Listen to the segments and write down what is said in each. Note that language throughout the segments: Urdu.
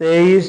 23,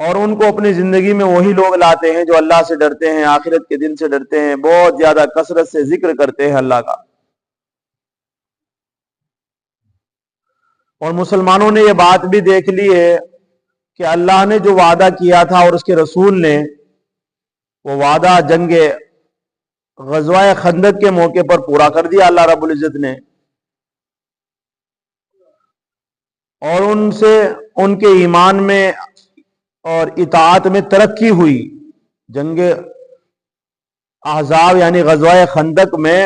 اور ان کو اپنی زندگی میں وہی لوگ لاتے ہیں جو اللہ سے ڈرتے ہیں، آخرت کے دن سے ڈرتے ہیں، بہت زیادہ کثرت سے ذکر کرتے ہیں اللہ کا۔ اور مسلمانوں نے یہ بات بھی دیکھ لی ہے کہ اللہ نے جو وعدہ کیا تھا اور اس کے رسول نے، وہ وعدہ جنگ غزوہ خندق کے موقع پر پورا کر دیا اللہ رب العزت نے، اور ان سے ان کے ایمان میں اور اطاعت میں ترقی ہوئی۔ جنگ احزاب یعنی غزوہ خندق میں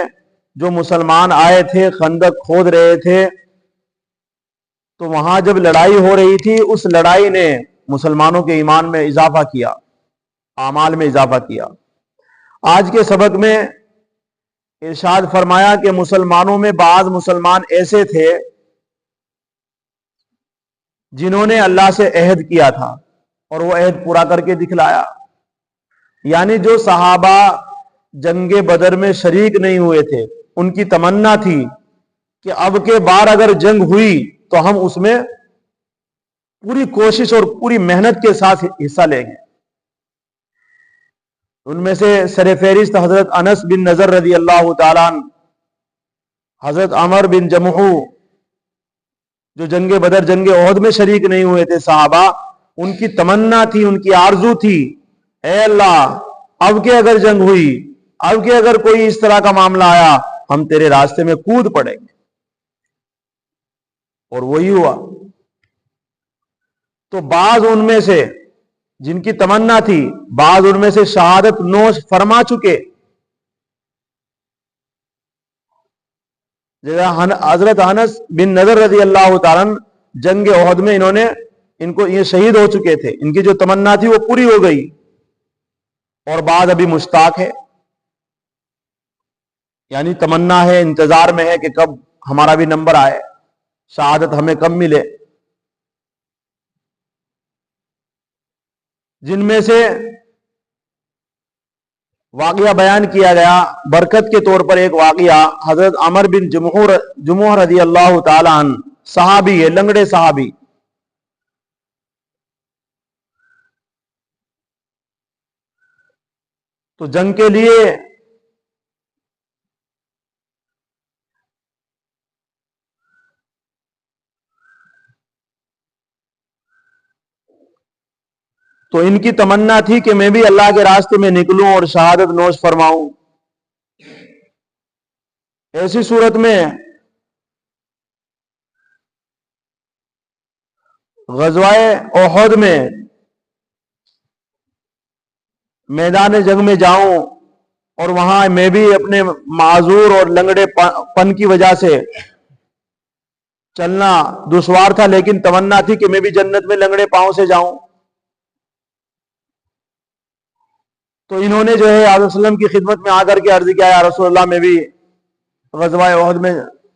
جو مسلمان آئے تھے، خندق کھود رہے تھے، تو وہاں جب لڑائی ہو رہی تھی، اس لڑائی نے مسلمانوں کے ایمان میں اضافہ کیا، اعمال میں اضافہ کیا۔ آج کے سبق میں ارشاد فرمایا کہ مسلمانوں میں بعض مسلمان ایسے تھے جنہوں نے اللہ سے عہد کیا تھا اور وہ عہد پورا کر کے دکھلایا۔ یعنی جو صحابہ جنگ بدر میں شریک نہیں ہوئے تھے، ان کی تمنا تھی کہ اب کے بار اگر جنگ ہوئی تو ہم اس میں پوری کوشش اور پوری محنت کے ساتھ حصہ لیں گے۔ ان میں سے سر فہرست حضرت انس بن نضر رضی اللہ تعالیٰ عنہ، حضرت عمر بن جمح، جو جنگ بدر جنگ احد میں شریک نہیں ہوئے تھے صحابہ، ان کی تمنا تھی، ان کی آرزو تھی، اے اللہ اب کے اگر جنگ ہوئی، اب کے اگر کوئی اس طرح کا معاملہ آیا، ہم تیرے راستے میں کود پڑیں گے۔ اور وہی ہوا۔ تو بعض ان میں سے جن کی تمنا تھی، بعض ان میں سے شہادت نوش فرما چکے، حضرت انس بن نضر رضی اللہ تعالیٰ جنگ احد میں یہ شہید ہو چکے تھے، ان کی جو تمنا تھی وہ پوری ہو گئی، اور بعد ابھی مشتاق ہے، یعنی تمنا ہے، انتظار میں ہے کہ کب ہمارا بھی نمبر آئے، شہادت ہمیں کب ملے۔ جن میں سے واقعہ بیان کیا گیا برکت کے طور پر، ایک واقعہ حضرت عمر بن جمح رضی اللہ تعالی عنہ، صحابی ہے، لنگڑے صحابی، تو جنگ کے لیے تو ان کی تمنا تھی کہ میں بھی اللہ کے راستے میں نکلوں اور شہادت نوش فرماؤں۔ ایسی صورت میں غزوہ احد میں میدان جنگ میں جاؤں اور وہاں میں بھی اپنے معذور اور لنگڑے پن کی وجہ سے چلنا دشوار تھا، لیکن تمنا تھی کہ میں بھی جنت میں لنگڑے پاؤں سے جاؤں۔ تو انہوں نے جو ہے حضرت صلی اللہ علیہ وسلم کی خدمت میں آ کر کے عرض کیا، یا رسول اللہ میں بھی غزوہ احد میں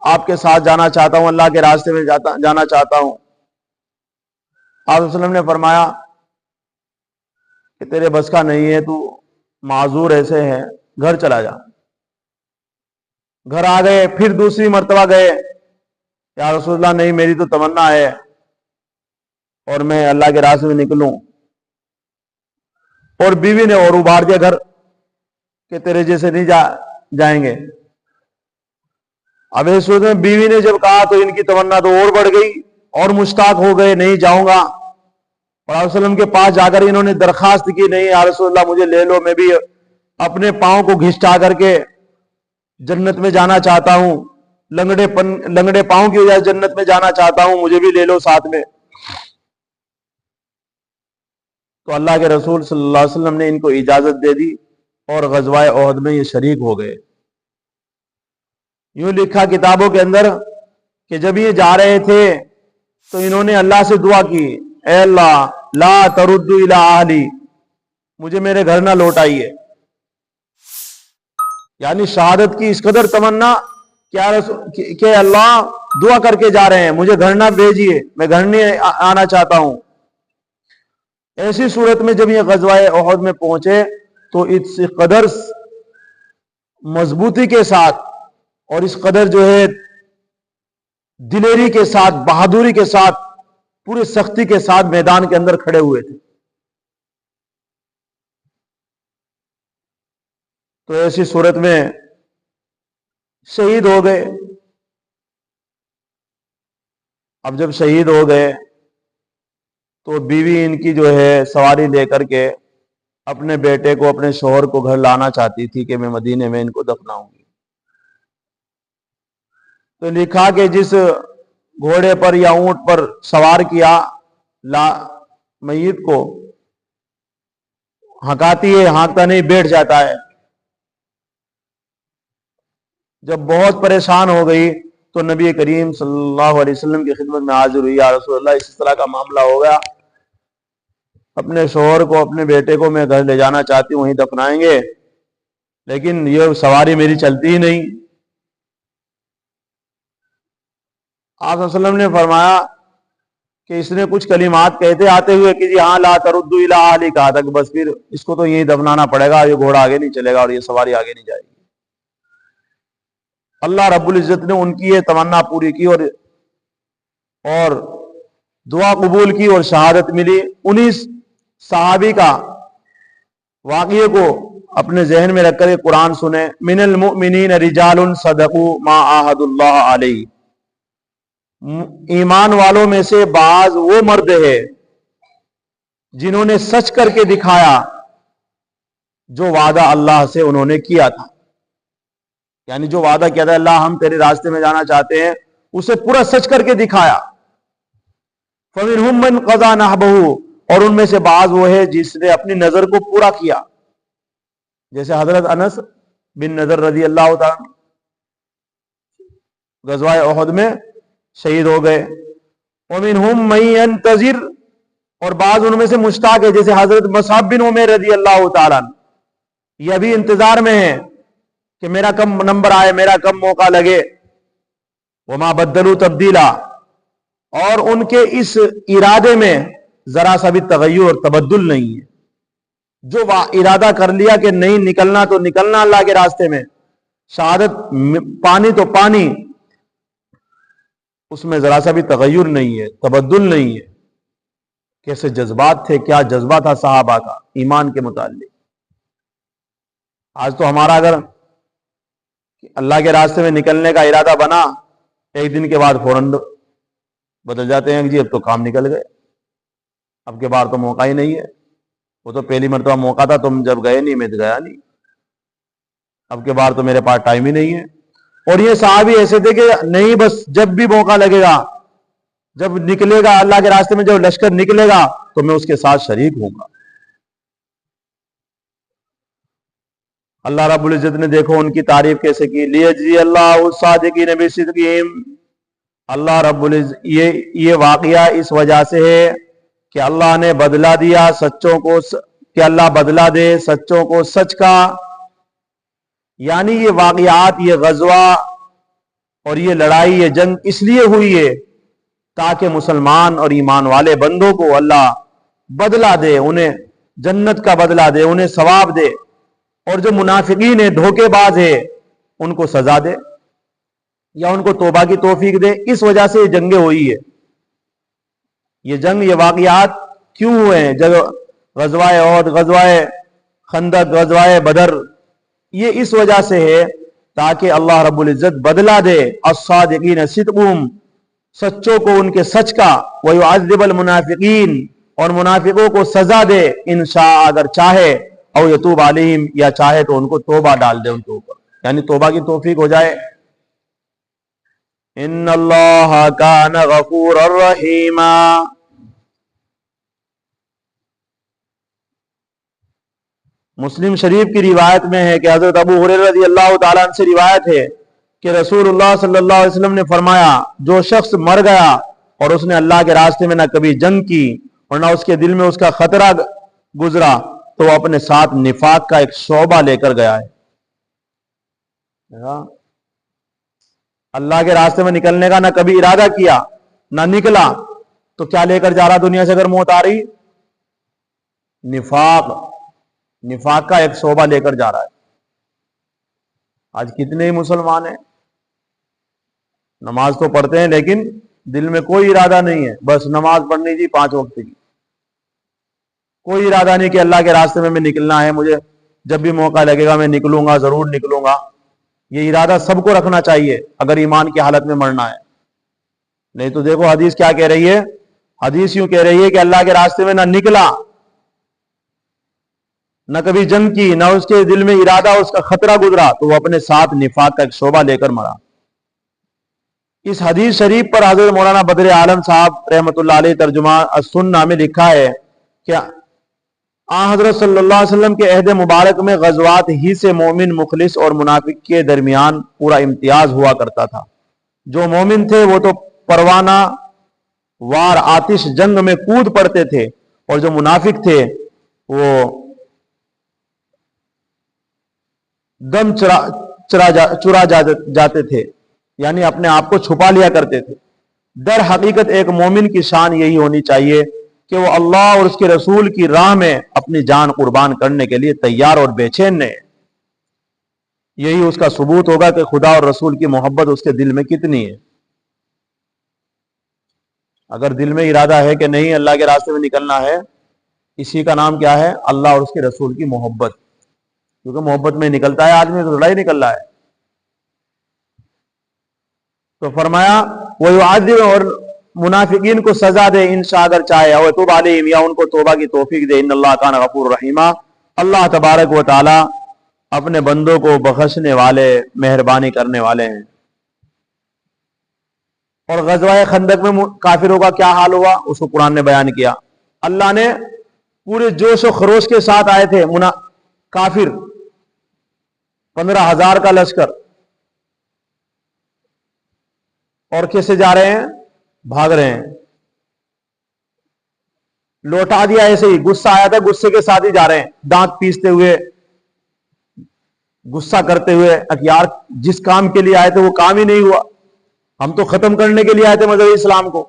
آپ کے ساتھ جانا چاہتا ہوں، اللہ کے راستے میں جانا چاہتا ہوں۔ آپ صلی اللہ علیہ وسلم نے فرمایا کہ تیرے بس کا نہیں ہے، تو معذور ایسے ہیں، گھر چلا جا۔ گھر آ گئے، پھر دوسری مرتبہ گئے، یا رسول اللہ نہیں، میری تو تمنا ہے اور میں اللہ کے راستے میں نکلوں، اور بیوی نے اور ابھار دیا گھر کہ تیرے جیسے نہیں جائیں گے۔ اب اس صورت میں بیوی نے جب کہا تو ان کی تمنا تو اور بڑھ گئی، اور مشتاق ہو گئے، نہیں جاؤں گا۔ اور آپ صلی اللہ علیہ وسلم کے پاس جا کر انہوں نے درخواست کی، نہیں یا رسول اللہ مجھے لے لو، میں بھی اپنے پاؤں کو گھسٹا کر کے جنت میں جانا چاہتا ہوں، لنگڑے پاؤں کی وجہ سے جنت میں جانا چاہتا ہوں، مجھے بھی لے لو ساتھ میں۔ تو اللہ کے رسول صلی اللہ علیہ وسلم نے ان کو اجازت دے دی، اور غزوہ احد میں یہ شریک ہو گئے۔ یوں لکھا کتابوں کے اندر کہ جب یہ جا رہے تھے تو انہوں نے اللہ سے دعا کی، اے اللہ لا ترد الی اہلی، مجھے میرے گھر نہ لوٹائیے۔ یعنی شہادت کی اس قدر تمنا کہ اللہ دعا کر کے جا رہے ہیں، مجھے گھر نہ بھیجیے، میں گھر نہیں آنا چاہتا ہوں۔ ایسی صورت میں جب یہ غزوہ احد میں پہنچے تو اس قدر مضبوطی کے ساتھ اور اس قدر جو ہے دلیری کے ساتھ، بہادری کے ساتھ، پورے سختی کے ساتھ میدان کے اندر کھڑے ہوئے تھے۔ تو ایسی صورت میں شہید ہو گئے. اب جب شہید ہو گئے تو بیوی ان کی جو ہے سواری لے کر کے اپنے بیٹے کو اپنے شوہر کو گھر لانا چاہتی تھی کہ میں مدینے میں ان کو دفناؤں گی. تو لکھا کہ جس گھوڑے پر یا اونٹ پر سوار کیا میت کو، ہانکاتی ہے، ہانکتا نہیں، بیٹھ جاتا ہے. جب بہت پریشان ہو گئی تو نبی کریم صلی اللہ علیہ وسلم کی خدمت میں حاضر ہوئی. یا رسول اللہ، اس طرح کا معاملہ ہو گیا، اپنے شوہر کو اپنے بیٹے کو میں گھر لے جانا چاہتی ہوں، وہیں دفنائیں گے، لیکن یہ سواری میری چلتی ہی نہیں. آپ صلی اللہ علیہ وسلم نے فرمایا کہ اس نے کچھ کلمات کہتے آتے ہوئے کہ جی ہاں لا ترد الی اہلک، کہا تھا کہ بس پھر اس کو تو یہیں دفنانا پڑے گا، یہ گھوڑا آگے نہیں چلے گا اور یہ سواری آگے نہیں جائے گی. اللہ رب العزت نے ان کی یہ تمنا پوری کی اور دعا قبول کی اور شہادت ملی. انہی صحابی کا واقعے کو اپنے ذہن میں رکھ کر قرآن سنیں. من المؤمنین رجال صدقوا ما عاہدوا اللہ علیہ، ایمان والوں میں سے بعض وہ مرد ہے جنہوں نے سچ کر کے دکھایا جو وعدہ اللہ سے انہوں نے کیا تھا. یعنی جو وعدہ کیا تھا اللہ ہم تیرے راستے میں جانا چاہتے ہیں، اسے پورا سچ کر کے دکھایا. فَمِنْهُمْ مَنْ قَضَى نَحْبَهُ، اور ان میں سے بعض وہ ہے جس نے اپنی نظر کو پورا کیا، جیسے حضرت انس بن نضر رضی اللہ تعالی غزوہ احد میں شہید ہو گئے. وَمِنْهُمْ مَن يَنْتَظِرُ، اور بعض ان میں سے مشتاق ہے، جیسے حضرت مصعب بن عمیر رضی اللہ تعالی، یہ ابھی انتظار میں ہے کہ میرا کم نمبر آئے، میرا کم موقع لگے. وَمَا بَدَّلُوا تَبْدِيلًا، اور ان کے اس ارادے میں ذرا سا بھی تغیر اور تبدل نہیں ہے. جو ارادہ کر لیا کہ نہیں نکلنا تو نکلنا اللہ کے راستے میں، شہادت پانی تو پانی، اس میں ذرا سا بھی تغیر نہیں ہے، تبدل نہیں ہے. کیسے جذبات تھے، کیا جذبہ تھا صحابہ کا ایمان کے متعلق. آج تو ہمارا اگر اللہ کے راستے میں نکلنے کا ارادہ بنا، ایک دن کے بعد فوراً بدل جاتے ہیں کہ جی اب تو کام نکل گئے، اب کے بار تو موقع ہی نہیں ہے. وہ تو پہلی مرتبہ موقع تھا، تم جب گئے نہیں، میں تو گیا نہیں، اب کے بار تو میرے پاس ٹائم ہی نہیں ہے. اور یہ صحابی ایسے تھے کہ نہیں، بس جب بھی موقع لگے گا، جب نکلے گا اللہ کے راستے میں، جب لشکر نکلے گا تو میں اس کے ساتھ شریک ہوں گا. اللہ رب العزت نے دیکھو ان کی تعریف کیسے کی. لیجزی اللہ الصادقین بصدقہم، اللہ رب العزت یہ واقعہ اس وجہ سے ہے کہ اللہ نے بدلہ دیا سچوں کو، کہ اللہ بدلہ دے سچوں کو سچ کا. یعنی یہ واقعات، یہ غزوہ اور یہ لڑائی، یہ جنگ اس لیے ہوئی ہے تاکہ مسلمان اور ایمان والے بندوں کو اللہ بدلہ دے، انہیں جنت کا بدلہ دے، انہیں ثواب دے، اور جو منافقین ہیں، دھوکے باز ہے، ان کو سزا دے یا ان کو توبہ کی توفیق دے. اس وجہ سے یہ جنگیں ہوئی ہے. یہ جنگ، یہ واقعات کیوں ہوئے ہیں؟ جب غزوہ احد، غزوہ خندق، غزوہ بدر، یہ اس وجہ سے ہے تاکہ اللہ رب العزت بدلہ دے الصادقین صدقہم، سچوں کو ان کے سچ کا، وَيُعَذِّبَ الْمُنَافِقِينَ، اور منافقوں کو سزا دے، انشاء اگر چاہے، او یتوب علیہم، یا چاہے تو ان کو توبہ ڈال دے ان کے اوپر، یعنی توبہ کی توفیق ہو جائے. ان اللہ کان غفورا رحیما. مسلم شریف کی روایت میں ہے کہ حضرت ابو ہریرہ رضی اللہ تعالیٰ عنہ سے روایت ہے کہ رسول اللہ صلی اللہ علیہ وسلم نے فرمایا، جو شخص مر گیا اور اس نے اللہ کے راستے میں نہ کبھی جنگ کی اور نہ اس کے دل میں اس کا خطرہ گزرا، تو وہ اپنے ساتھ نفاق کا ایک شعبہ لے کر گیا ہے. اللہ کے راستے میں نکلنے کا نہ کبھی ارادہ کیا، نہ نکلا، تو کیا لے کر جا رہا دنیا سے اگر موت آ رہی؟ نفاق کا ایک شعبہ لے کر جا رہا ہے. آج کتنے ہی مسلمان ہیں نماز تو پڑھتے ہیں لیکن دل میں کوئی ارادہ نہیں ہے، بس نماز پڑھنی جی 5 وقت کی، کوئی ارادہ نہیں کہ اللہ کے راستے میں نکلنا ہے، مجھے جب بھی موقع لگے گا میں نکلوں گا، ضرور نکلوں گا. یہ ارادہ سب کو رکھنا چاہیے اگر ایمان کی حالت میں مرنا ہے. نہیں تو دیکھو حدیث کیا کہہ رہی ہے، حدیث یوں کہہ رہی ہے کہ اللہ کے راستے میں نہ نکلا، نہ کبھی جنگ کی، نہ اس کے دل میں ارادہ اس کا خطرہ گزرا، تو وہ اپنے ساتھ نفاق کا ایک شعبہ لے کر مرا. اس حدیث شریف پر حضرت مولانا بدر عالم صاحب رحمۃ اللہ علیہ ترجمہ السنہ میں لکھا ہے کہ حضرت صلی اللہ علیہ وسلم کے عہد مبارک میں غزوات ہی سے مومن مخلص اور منافق کے درمیان پورا امتیاز ہوا کرتا تھا. جو مومن تھے وہ تو پروانہ وار آتش جنگ میں کود پڑتے تھے، اور جو منافق تھے وہ دم چرا جاتے تھے، یعنی اپنے آپ کو چھپا لیا کرتے تھے. در حقیقت ایک مومن کی شان یہی ہونی چاہیے کہ وہ اللہ اور اس کے رسول کی راہ میں اپنی جان قربان کرنے کے لیے تیار اور بے چین ہے. یہی اس کا ثبوت ہوگا کہ خدا اور رسول کی محبت اس کے دل میں کتنی ہے. اگر دل میں ارادہ ہے کہ نہیں اللہ کے راستے میں نکلنا ہے، اسی کا نام کیا ہے؟ اللہ اور اس کے رسول کی محبت. کیونکہ محبت میں نکلتا ہے آدمی تو لڑائی نکل رہا ہے. تو فرمایا وہ یعذب، اور منافقین کو سزا دے انشاء اگر چاہے، اور توب علیہم، یا ان کو توبہ کی توفیق دے. ان اللہ کان غفور رحیمہ، اللہ تبارک و تعالی اپنے بندوں کو بخشنے والے، مہربانی کرنے والے ہیں. اور غزوہ خندق میں کافروں کا کیا حال ہوا اس کو قرآن نے بیان کیا. اللہ نے پورے جوش و خروش کے ساتھ آئے تھے کافر، 15,000 کا لشکر، اور کیسے جا رہے ہیں؟ بھاگ رہے ہیں. لوٹا دیا ایسے ہی، غصہ آیا تھا غصے کے ساتھ ہی جا رہے ہیں، دانت پیستے ہوئے، غصہ کرتے ہوئے. یار جس کام کے لیے آئے تھے وہ کام ہی نہیں ہوا. ہم تو ختم کرنے کے لیے آئے تھے مذہب اسلام کو،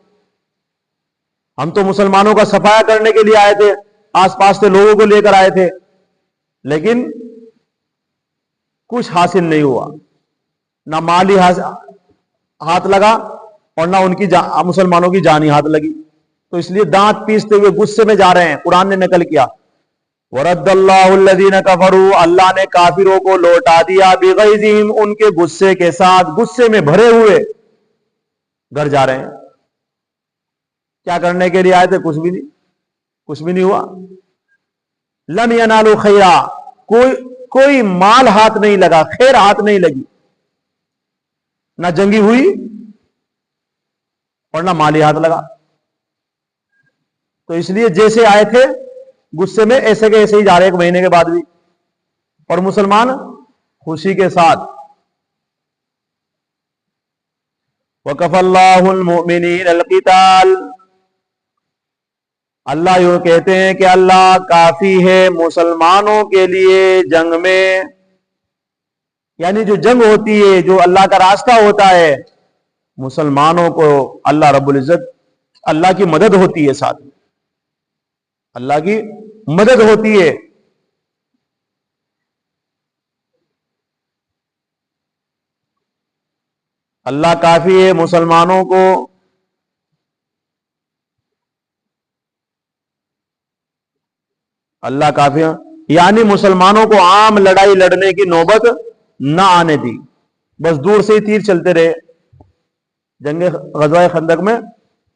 ہم تو مسلمانوں کا صفایا کرنے کے لیے آئے تھے، آس پاس سے لوگوں کو لے کر آئے تھے، لیکن کچھ حاصل نہیں ہوا. نہ مالی ہاتھ لگا اور نہ ان کی مسلمانوں کی جانی ہاتھ لگی. تو اس لیے دانت پیستے ہوئے غصے میں جا رہے ہیں. قرآن نے نقل کیا وَرَدَّ اللَّهُ الَّذِينَ كَفَرُوا، اللہ نے کافروں کو لوٹا دیا، بِغَيْظِهِمْ، ان کے غصے کے ساتھ، غصے میں بھرے ہوئے گھر جا رہے ہیں. کیا کرنے کے لیے آئے تھے؟ کچھ بھی نہیں ہوا. لَمْ يَنَالُوا خَيْرًا، کوئی مال ہاتھ نہیں لگا، خیر ہاتھ نہیں لگی، نہ جنگی ہوئی اور نہ مالی ہاتھ لگا. تو اس لیے جیسے آئے تھے غصے میں، ایسے کے ایسے ہی جا رہے 1 مہینے کے بعد بھی، اور مسلمان خوشی کے ساتھ. وَكَفَى اللَّهُ الْمُؤْمِنِينَ الْقِتَالَ، اللہ یوں کہتے ہیں کہ اللہ کافی ہے مسلمانوں کے لیے جنگ میں. یعنی جو جنگ ہوتی ہے، جو اللہ کا راستہ ہوتا ہے، مسلمانوں کو اللہ رب العزت، اللہ کی مدد ہوتی ہے، ساتھ میں اللہ کی مدد ہوتی ہے. اللہ کافی ہے مسلمانوں کو اللہ کافی ہے، یعنی مسلمانوں کو عام لڑائی لڑنے کی نوبت نہ آنے دی، بس دور سے ہی تیر چلتے رہے. جنگ غزوہ خندق میں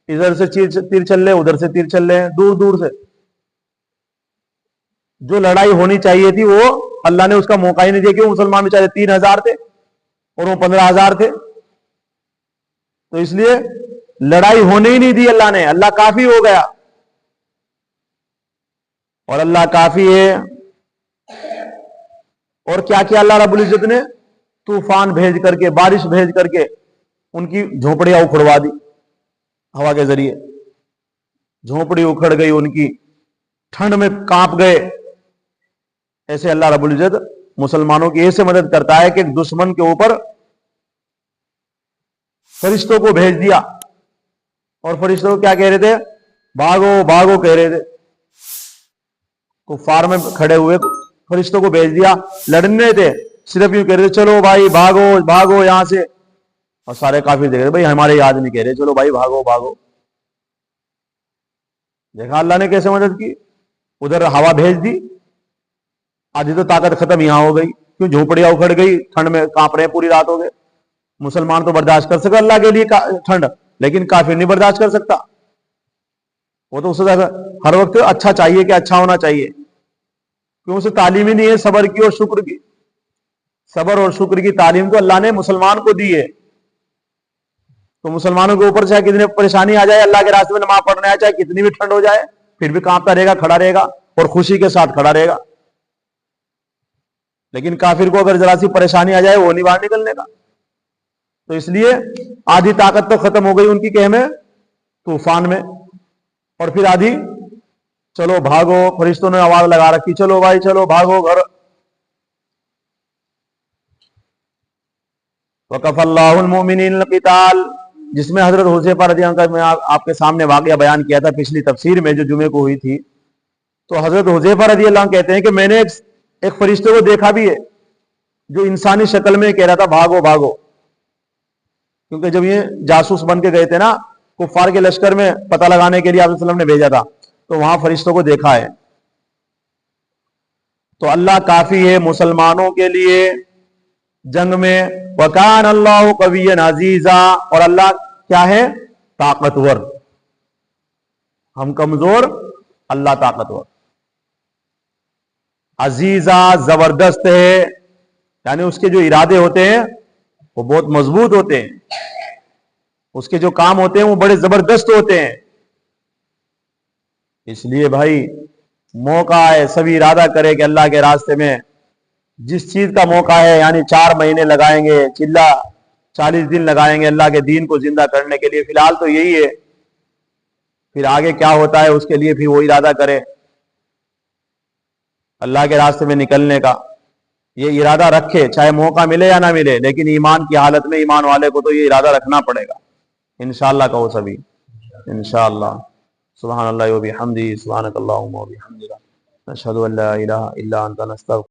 ادھر سے تیر چل رہے، ادھر سے تیر چل رہے ہیں، دور دور سے. جو لڑائی ہونی چاہیے تھی وہ اللہ نے اس کا موقع ہی نہیں دیا. کیوں؟ مسلمان بیچارے 3,000 تھے اور وہ 15,000 تھے، تو اس لیے لڑائی ہونے ہی نہیں دی اللہ نے. اللہ کافی ہو گیا. اور اللہ کافی ہے. اور کیا کیا اللہ رب العزت نے؟ طوفان بھیج کر کے، بارش بھیج کر کے ان کی جھونپڑیاں اکھڑوا دی. ہوا کے ذریعے جھونپڑی اکھڑ گئی ان کی، ٹھنڈ میں کانپ گئے. ایسے اللہ رب العزت مسلمانوں کی ایسے مدد کرتا ہے کہ دشمن کے اوپر فرشتوں کو بھیج دیا. اور فرشتوں کو کیا کہہ رہے تھے؟ بھاگو بھاگو کہہ رہے تھے. کفار میں کھڑے ہوئے فرشتوں کو بھیج دیا. لڑنے تھے، صرف یوں کہہ رہے تھے چلو بھائی بھاگو بھاگو یہاں سے. اور سارے کافر دیکھ رہے بھائی ہمارے یاد نہیں، کہہ رہے چلو بھائی بھاگو بھاگو. دیکھا اللہ نے کیسے مدد کی. ادھر ہوا بھیج دی، آدھی تو طاقت ختم یہاں ہو گئی، کیوں جھوپڑیاں اکھڑ گئی، ٹھنڈ میں کانپ رہے ہیں، پوری رات ہو گئے۔ مسلمان تو برداشت کر سکتا اللہ کے لیے ٹھنڈ، لیکن کافر نہیں برداشت کر سکتا۔ وہ تو اسے ہر وقت اچھا چاہیے کہ اچھا ہونا چاہیے، کیوں اسے تعلیم ہی نہیں ہے صبر کی اور شکر کی۔ صبر اور شکر کی تعلیم تو اللہ نے مسلمان کو دی ہے، تو مسلمانوں کے اوپر چاہے کتنی پریشانی آ جائے، اللہ کے راستے میں نماز پڑھنے آ جائے، کتنی بھی ٹھنڈ ہو جائے، پھر بھی کانپتا رہے گا، کھڑا رہے گا اور خوشی کے ساتھ کھڑا رہے گا۔ لیکن کافر کو اگر ذرا سی پریشانی آ جائے وہ نہیں باہر نکلنے کا۔ تو اس لیے آدھی طاقت تو ختم ہو گئی ان کی کہ ہمیں طوفان میں، اور پھر آدھی چلو بھاگو، فرشتوں نے آواز لگا رکھی چلو بھائی چلو بھاگو گھر۔ وَكَفَى اللَّهُ الْمُؤْمِنِينَ الْقِتَالَ، جس میں حضرت حذیفہ رضی اللہ عنہ کا میں آپ کے سامنے واقعہ بیان کیا تھا پچھلی تفسیر میں جو جمعے کو ہوئی تھی۔ تو حضرت حذیفہ رضی اللہ عنہ کہتے ہیں کہ میں نے ایک فرشتے کو دیکھا بھی ہے جو انسانی شکل میں کہہ رہا تھا بھاگو بھاگو، کیونکہ جب یہ جاسوس بن کے گئے تھے نا کفار کے لشکر میں پتہ لگانے کے لیے آپ صلی اللہ علیہ وسلم نے بھیجا تھا، تو وہاں فرشتوں کو دیکھا ہے۔ تو اللہ کافی ہے مسلمانوں کے لیے جنگ میں، وَكَانَ اللَّهُ قَوِيًّا عَزِيزًا، اور اللہ کیا ہے؟ طاقتور۔ ہم کمزور، اللہ طاقتور۔ عزیزہ زبردست ہے، یعنی اس کے جو ارادے ہوتے ہیں وہ بہت مضبوط ہوتے ہیں، اس کے جو کام ہوتے ہیں وہ بڑے زبردست ہوتے ہیں۔ اس لیے بھائی موقع ہے، سبھی ارادہ کرے کہ اللہ کے راستے میں جس چیز کا موقع ہے، یعنی 4 مہینے لگائیں گے، چلہ 40 دن لگائیں گے اللہ کے دین کو زندہ کرنے کے لیے، فی الحال تو یہی ہے، پھر آگے کیا ہوتا ہے اس کے لیے پھر وہ ارادہ کرے اللہ کے راستے میں نکلنے کا۔ یہ ارادہ رکھے چاہے موقع ملے یا نہ ملے، لیکن ایمان کی حالت میں ایمان والے کو تو یہ ارادہ رکھنا پڑے گا انشاءاللہ۔ کہو سبھی انشاءاللہ۔ سبحان اللہ و بحمدہ، سبحانک اللہم و بحمدک، نشہد ان لا الہ الا انت، نستغفرک۔